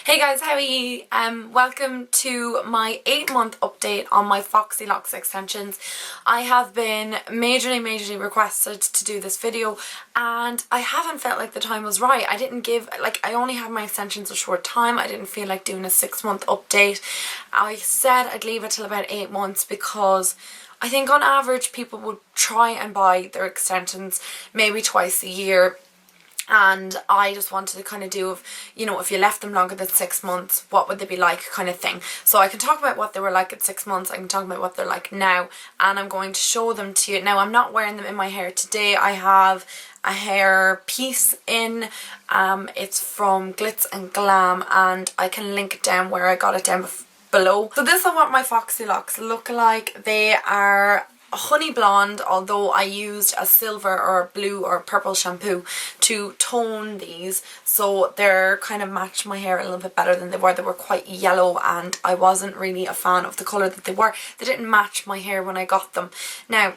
Hey guys, how are you? Welcome to my 8-month update on my Foxylocks extensions. I have been majorly requested to do this video and I haven't felt like the time was right. I only had my extensions a short time. I didn't feel like doing a 6-month update. I said I'd leave it till about 8 months because I think on average people would try and buy their extensions maybe twice a year. And I just wanted to kind of do, if you left them longer than 6 months, what would they be like kind of thing. So I can talk about what they were like at 6 months, I can talk about what they're like now, and I'm going to show them to you. Now, I'm not wearing them in my hair today. I have a hair piece in, it's from Glitz and Glam, and I can link it down where I got it down below. So this is what my Foxylocks look like. They are honey blonde, although I used a silver or blue or purple shampoo to tone these, so they're kind of match my hair a little bit better than they were. They were quite yellow and I wasn't really a fan of the colour that they were. They didn't match my hair when I got them. Now,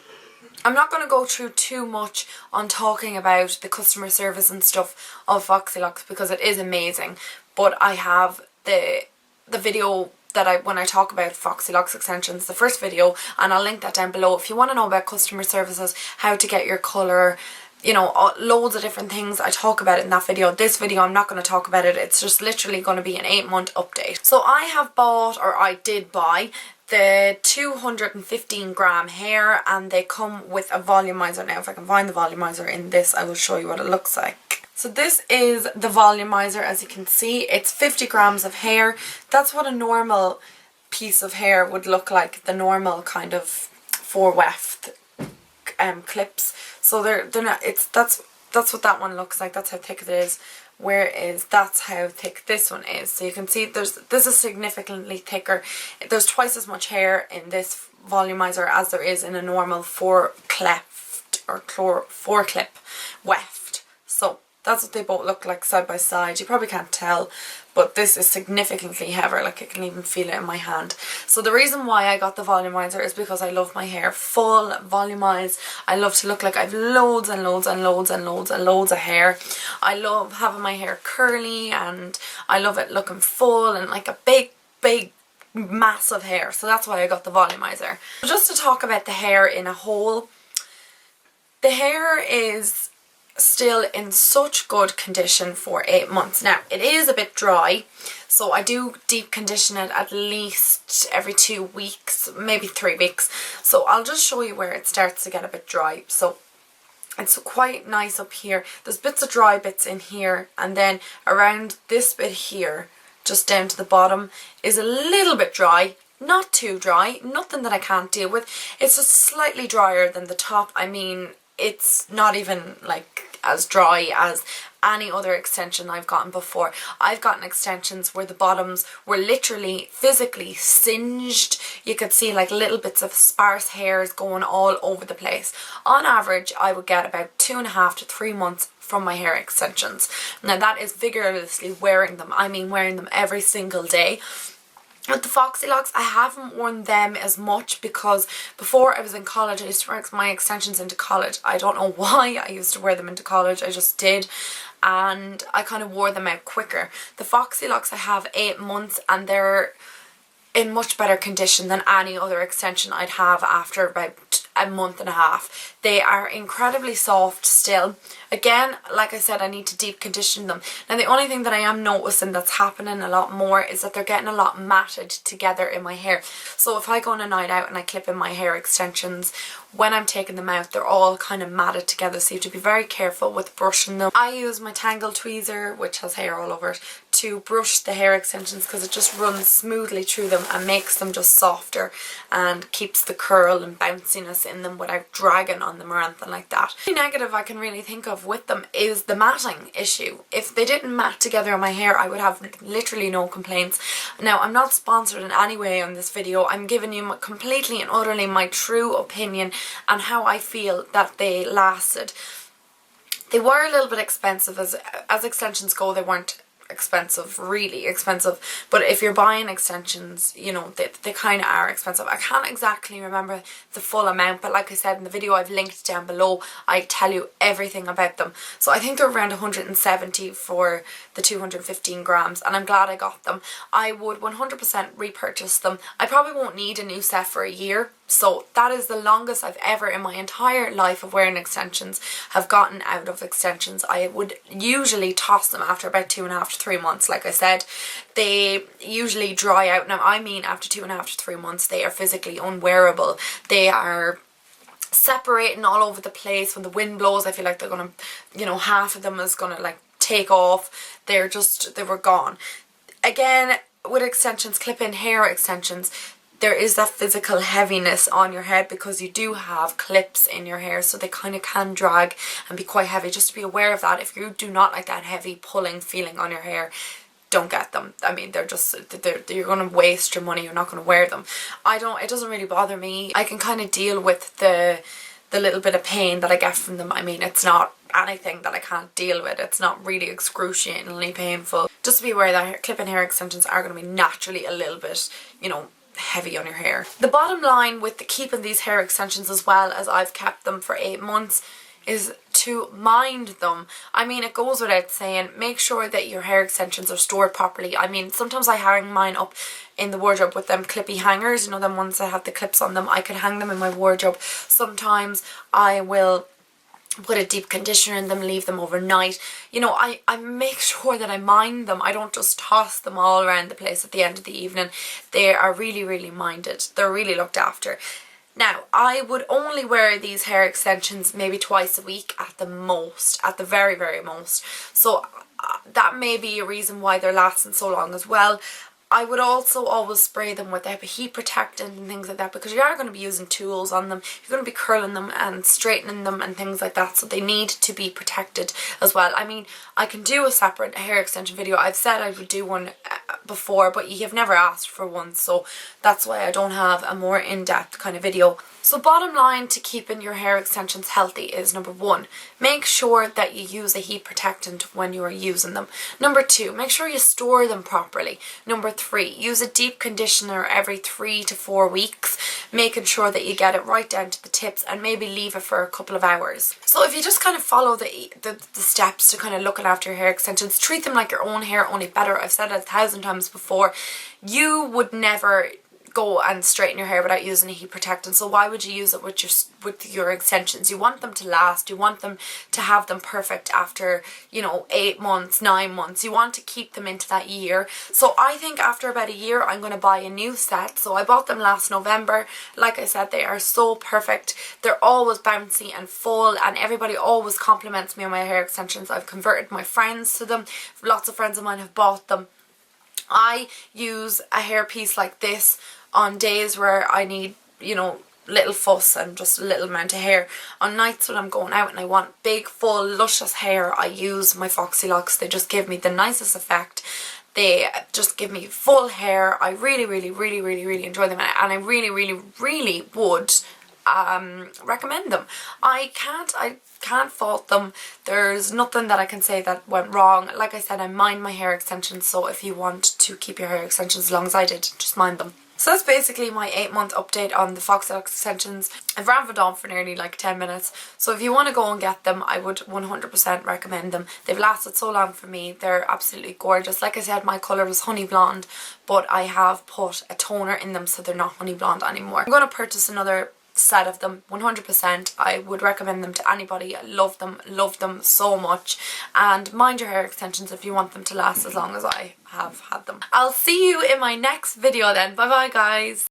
I'm not going to go through too much on talking about the customer service and stuff of Foxylocks because it is amazing, but I have the video that when I talk about Foxylocks extensions, the first video, and I'll link that down below if you want to know about customer services, how to get your colour, loads of different things. I talk about it in that video. This video I'm not going to talk about it. It's just literally going to be an 8-month update. So I did buy the 215 gram hair, and they come with a volumizer. Now if I can find the volumizer in this, I will show you what it looks like. So this is the volumizer. As you can see, it's 50 grams of hair. That's what a normal piece of hair would look like, the normal kind of 4 weft clips. So they're not, that's what that one looks like. That's how thick it is. That's how thick this one is. So you can see this is significantly thicker. There's twice as much hair in this volumizer as there is in a normal 4 cleft or 4 clip weft. So that's what they both look like side by side. You probably can't tell, but this is significantly heavier. Like, I can even feel it in my hand. So the reason why I got the volumizer is because I love my hair full, volumized. I love to look like I've loads and loads and loads and loads and loads of hair. I love having my hair curly, and I love it looking full and like a big mass of hair. So that's why I got the volumizer. Just to talk about the hair in a whole, the hair is still in such good condition for 8 months. Now, it is a bit dry, so I do deep condition it at least every 2 weeks, maybe 3 weeks. So I'll just show you where it starts to get a bit dry. So it's quite nice up here. There's bits of dry bits in here, and then around this bit here, just down to the bottom, is a little bit dry. Not too dry, nothing that I can't deal with. It's just slightly drier than the top. I mean, it's not even like as dry as any other extension I've gotten before. I've gotten extensions where the bottoms were literally physically singed. You could see like little bits of sparse hairs going all over the place. On average, I would get about 2.5 to 3 months from my hair extensions. Now that is vigorously wearing them. I mean wearing them every single day. With the Foxylocks, I haven't worn them as much because before I was in college, I used to wear my extensions into college. I don't know why I used to wear them into college, I just did. And I kind of wore them out quicker. The Foxylocks I have 8 months, and they're in much better condition than any other extension I'd have after about a month and a half. They are incredibly soft still. Again, like I said, I need to deep condition them. Now the only thing that I am noticing that's happening a lot more is that they're getting a lot matted together in my hair. So if I go on a night out and I clip in my hair extensions, when I'm taking them out, they're all kind of matted together, so you have to be very careful with brushing them. I use my Tangle tweezer, which has hair all over it, to brush the hair extensions because it just runs smoothly through them and makes them just softer and keeps the curl and bounciness in them without dragging on them or anything like that. The only negative I can really think of with them is the matting issue. If they didn't mat together in my hair, I would have literally no complaints. Now, I'm not sponsored in any way on this video. I'm giving you completely and utterly my true opinion and how I feel that they lasted. They were a little bit expensive as extensions go. They weren't expensive, really expensive. But if you're buying extensions, you know, they kind of are expensive. I can't exactly remember the full amount, but like I said in the video I've linked down below, I tell you everything about them. So I think they're around 170 for the 215 grams, and I'm glad I got them. I would 100% repurchase them. I probably won't need a new set for a year, so that is the longest I've ever in my entire life of wearing extensions have gotten out of extensions. I would usually toss them after about 2.5 to 3 months. Like I said, they usually dry out. Now I mean after 2.5 to 3 months they are physically unwearable. They are separating all over the place. When the wind blows, I feel like they're gonna, you know, half of them is gonna like take off. They were gone. Again, with extensions, clip-in hair extensions, there is that physical heaviness on your head because you do have clips in your hair, so they kind of can drag and be quite heavy. Just to be aware of that. If you do not like that heavy pulling feeling on your hair, don't get them. I mean, you're going to waste your money. You're not going to wear them. It doesn't really bother me. I can kind of deal with the little bit of pain that I get from them. I mean, it's not anything that I can't deal with. It's not really excruciatingly painful. Just to be aware that clip-in hair extensions are going to be naturally a little bit, you know, heavy on your hair. The bottom line with keeping these hair extensions, as well as I've kept them for 8 months, is to mind them. I mean, it goes without saying, make sure that your hair extensions are stored properly. I mean, sometimes I hang mine up in the wardrobe with them clippy hangers, you know, them ones that have the clips on them. I can hang them in my wardrobe. Sometimes I will put a deep conditioner in them, leave them overnight. You know, I make sure that I mind them. I don't just toss them all around the place at the end of the evening. They are really, really minded. They're really looked after. Now, I would only wear these hair extensions maybe twice a week at the most, at the very, very most. So that may be a reason why they're lasting so long as well. I would also always spray them with a heat protectant and things like that, because you are going to be using tools on them. You're going to be curling them and straightening them and things like that, so they need to be protected as well. I mean, I can do a separate hair extension video. I've said I would do one before, but you have never asked for one, so that's why I don't have a more in-depth kind of video. So bottom line to keeping your hair extensions healthy is, number 1, make sure that you use a heat protectant when you are using them. Number 2, make sure you store them properly. Number 3, use a deep conditioner every 3 to 4 weeks, making sure that you get it right down to the tips, and maybe leave it for a couple of hours. So if you just kind of follow the steps to kind of looking after your hair extensions, treat them like your own hair, only better. I've said it 1,000 times before. You would never go and straighten your hair without using a heat protectant, so why would you use it with your extensions? You want them to last. You want them to have them perfect after, you know, 8 months, 9 months. You want to keep them into that year. So I think after about a year I'm going to buy a new set. So I bought them last November. Like I said, they are so perfect. They're always bouncy and full, and everybody always compliments me on my hair extensions. I've converted my friends to them. Lots of friends of mine have bought them. I use a hairpiece like this on days where I need, you know, little fuss and just a little amount of hair. On nights when I'm going out and I want big, full, luscious hair, I use my Foxylocks. They just give me the nicest effect. They just give me full hair. I really, really, really, really, really enjoy them, and I really, really, really would recommend them. I can't fault them. There's nothing that I can say that went wrong. Like I said, I mind my hair extensions, so if you want to keep your hair extensions as long as I did, just mind them. So that's basically my 8-month update on the Foxylocks extensions. I've rambled on for nearly like 10 minutes, so if you want to go and get them, I would 100% recommend them. They've lasted so long for me. They're absolutely gorgeous. Like I said, my colour was honey blonde, but I have put a toner in them so they're not honey blonde anymore. I'm going to purchase another set of them 100%. I would recommend them to anybody. I love them so much, and mind your hair extensions if you want them to last as long as I have had them. I'll see you in my next video then. Bye bye guys.